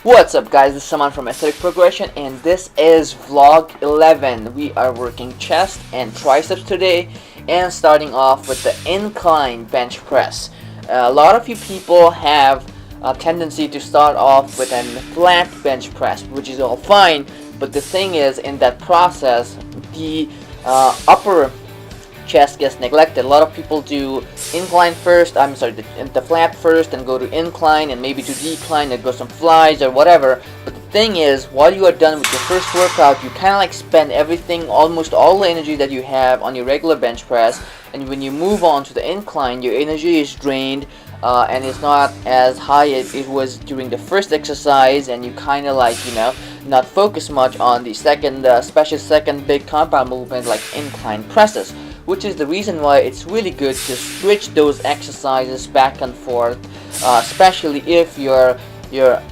What's up guys, this is Saman from Aesthetic Progression and this is vlog 11. We are working chest and triceps today and starting off with the incline bench press. A lot of you people have a tendency to start off with a flat bench press, which is all fine, but the thing is, in that process the upper chest gets neglected. A lot of people do incline first, the flat first, and go to incline and maybe to decline and go some flies or whatever. But the thing is, while you are done with your first workout, you kind of like spend everything, almost all the energy that you have on your regular bench press, and when you move on to the incline, your energy is drained and it's not as high as it was during the first exercise, and you kind of like, not focus much on the second, special second big compound movement like incline presses, which is the reason why it's really good to switch those exercises back and forth, especially if your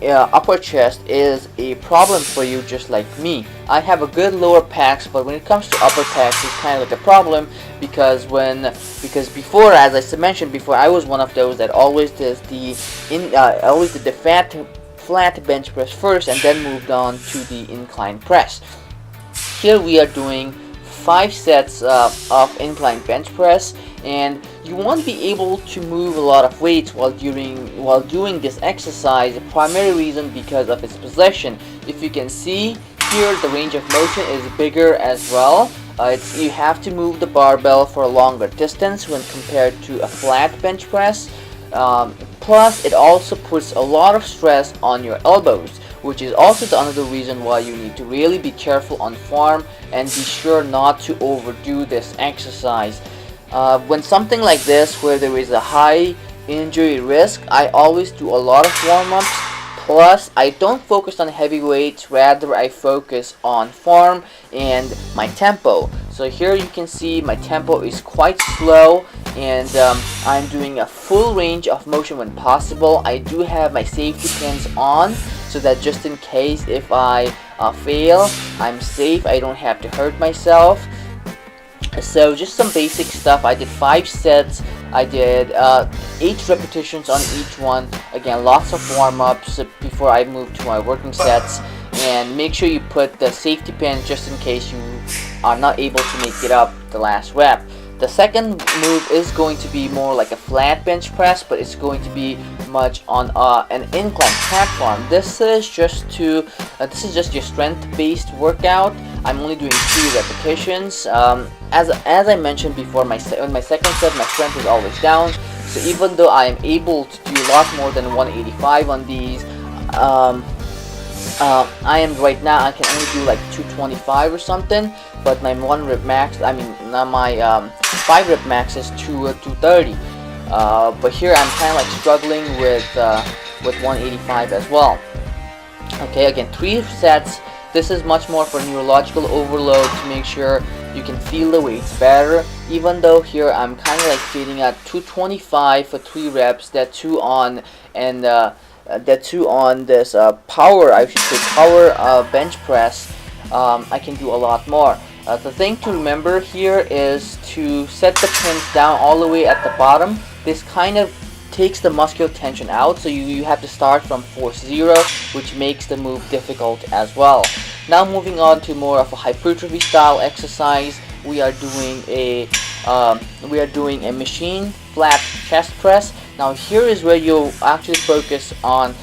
upper chest is a problem for you, just like me. I have a good lower pecs, but when it comes to upper pecs, it's kind of like a problem because before, as I mentioned before, I was one of those that always did the flat bench press first and then moved on to the incline press. Here we are doing 5 sets of incline bench press, and you won't be able to move a lot of weights while doing this exercise. The primary reason because of its position. If you can see here, the range of motion is bigger as well. You have to move the barbell for a longer distance when compared to a flat bench press. Plus, it also puts a lot of stress on your elbows, which is also another reason why you need to really be careful on form and be sure not to overdo this exercise. When something like this, where there is a high injury risk, I always do a lot of warm-ups. Plus, I don't focus on heavy weights, rather I focus on form and my tempo. So here you can see my tempo is quite slow, and I'm doing a full range of motion when possible. I do have my safety pins on, so that just in case if I fail, I'm safe, I don't have to hurt myself. So just some basic stuff. I did 5 sets. I did 8 repetitions on each one. Again, lots of warm-ups before I move to my working sets. And make sure you put the safety pin just in case you are not able to make it up the last rep. The second move is going to be more like a flat bench press, but it's going to be much on an incline platform. This is just your strength-based workout. I'm only doing 3 repetitions. As I mentioned before, on my second set, my strength is always down. So even though I am able to do a lot more than 185 on these, I am right now, I can only do like 225 or something. But my 5 rep max is 230. But here I'm kind of like struggling with 185 as well. Okay, again, 3 sets. This is much more for neurological overload to make sure you can feel the weights better. Even though here I'm kind of like feeling at 225 for 3 reps. That 2 on this power bench press. I can do a lot more. The thing to remember here is to set the pins down all the way at the bottom. This kind of takes the muscular tension out, so you have to start from force 0, which makes the move difficult as well. Now moving on to more of a hypertrophy style exercise, we are doing a machine flat chest press. Now here is where you'll actually focus on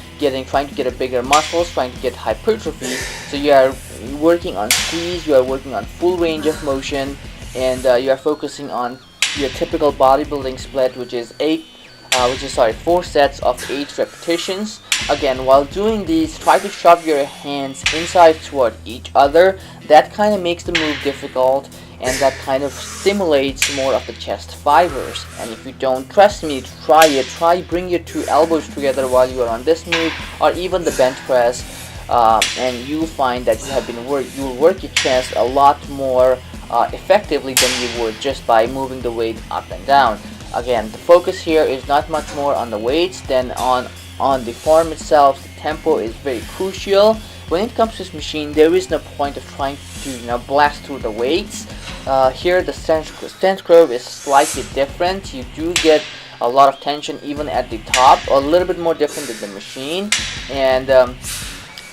trying to get a bigger muscles, trying to get hypertrophy. So you are working on squeeze, you are working on full range of motion, and you are focusing on your typical bodybuilding split, which is 4 sets of 8 repetitions. Again, while doing these, try to shove your hands inside toward each other. That kind of makes the move difficult, and that kind of stimulates more of the chest fibers. And if you don't trust me, try it. Bring your 2 elbows together while you are on this move, or even the bench press, and you'll find that you'll work your chest a lot more effectively than you would just by moving the weight up and down. Again, the focus here is not much more on the weights than on the form itself. The tempo is very crucial. When it comes to this machine, there is no point of trying to blast through the weights. Here the stance curve is slightly different. You do get a lot of tension even at the top, a little bit more different than the machine, and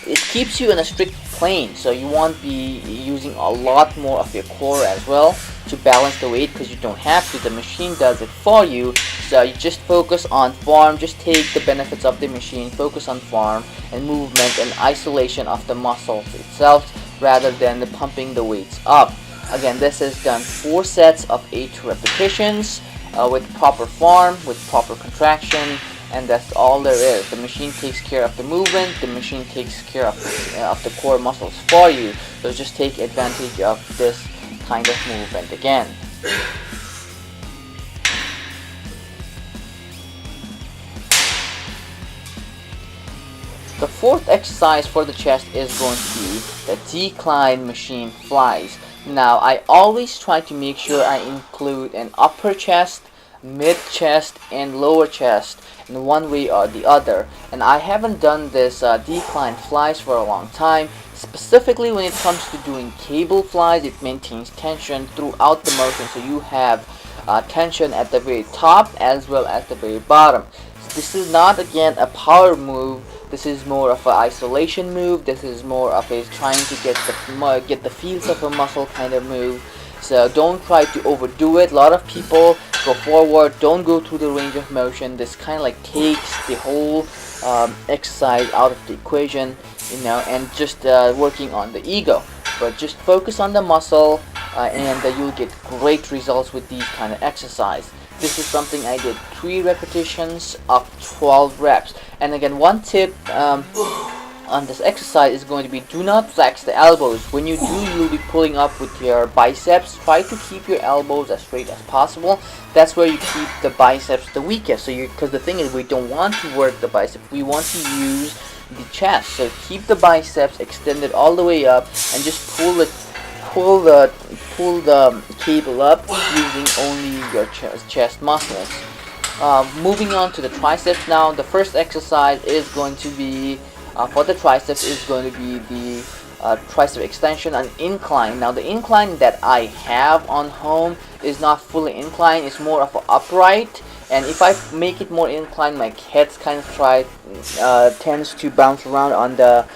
it keeps you in a strict plane, so you won't be using a lot more of your core as well to balance the weight, because you don't have to. The machine does it for you. So you just focus on form, just take the benefits of the machine, focus on form and movement and isolation of the muscles itself rather than pumping the weights up. Again, this is done 4 sets of 8 repetitions with proper form, with proper contraction, and that's all there is. The machine takes care of the movement, the machine takes care of the core muscles for you. So just take advantage of this kind of movement again. The 4th exercise for the chest is going to be the decline machine flies. Now, I always try to make sure I include an upper chest, mid chest, and lower chest in one way or the other. And I haven't done this decline flies for a long time. Specifically when it comes to doing cable flies, it maintains tension throughout the motion, so you have tension at the very top as well as the very bottom. So this is not, again, a power move. This is more of an isolation move. This is more of a trying to get the feels of a muscle kind of move. So don't try to overdo it. A lot of people go forward, don't go through the range of motion. This kind of like takes the whole exercise out of the equation, you know, and just working on the ego. But just focus on the muscle, and you'll get great results with these kind of exercise. This is something I did 3 repetitions of 12 reps. And again, one tip on this exercise is going to be, do not flex the elbows. When you do, you'll be pulling up with your biceps. Try to keep your elbows as straight as possible. That's where you keep the biceps the weakest. So because the thing is, we don't want to work the biceps. We want to use the chest. So keep the biceps extended all the way up and just pull the cable up using only your chest muscles. Moving on to the triceps now. The first exercise is going to be for the triceps is going to be the tricep extension and incline. Now the incline that I have on home is not fully incline, it's more of an upright, and if I make it more inclined, my head's kind of tends to bounce around on the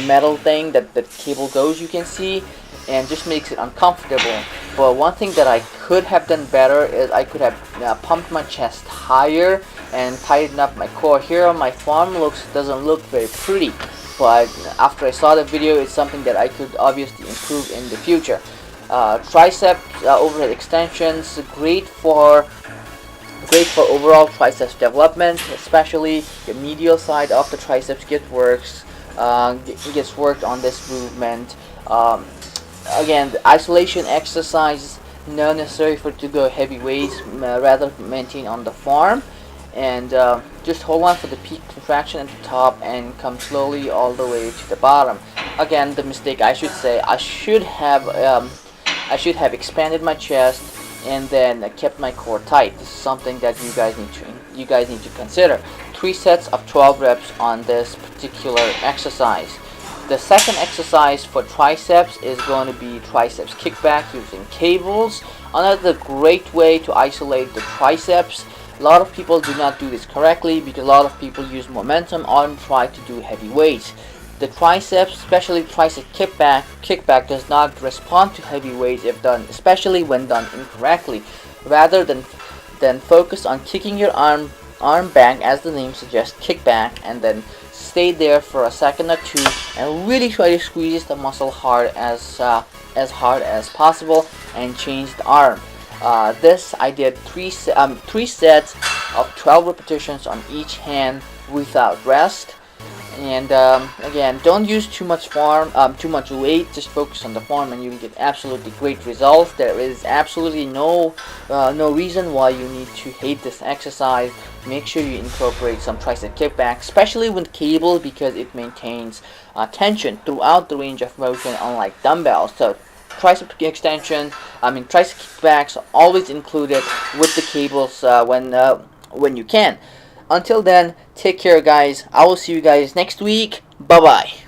metal thing that the cable goes, you can see, and just makes it uncomfortable. But one thing that I could have done better is I could have pumped my chest higher and tightened up my core. Here on my form doesn't look very pretty, but after I saw the video, it's something that I could obviously improve in the future. Triceps overhead extensions, great for overall triceps development, especially the medial side of the triceps gets worked on this movement. Again, the isolation exercise, not necessary for to go heavy weights, rather maintain on the form, and just hold on for the peak contraction at the top and come slowly all the way to the bottom. Again, the mistake I should say, I should have expanded my chest and then kept my core tight. This is something that you guys need to consider. 3 sets of 12 reps on this particular exercise. The second exercise for triceps is going to be triceps kickback using cables. Another great way to isolate the triceps. A lot of people do not do this correctly because a lot of people use momentum and try to do heavy weights. The triceps, especially tricep kickback does not respond to heavy weights if done, especially when done incorrectly. Rather than focus on kicking your arm back, as the name suggests, kick back, and then stay there for a second or two and really try to squeeze the muscle hard as hard as possible and change the arm. This I did 3 sets of 12 repetitions on each hand without rest. And again, don't use too much weight. Just focus on the form, and you will get absolutely great results. There is absolutely no reason why you need to hate this exercise. Make sure you incorporate some tricep kickback, especially with cable, because it maintains tension throughout the range of motion, unlike dumbbells. So tricep kickbacks always included with the cables when you can. Until then, take care, guys. I will see you guys next week. Bye bye.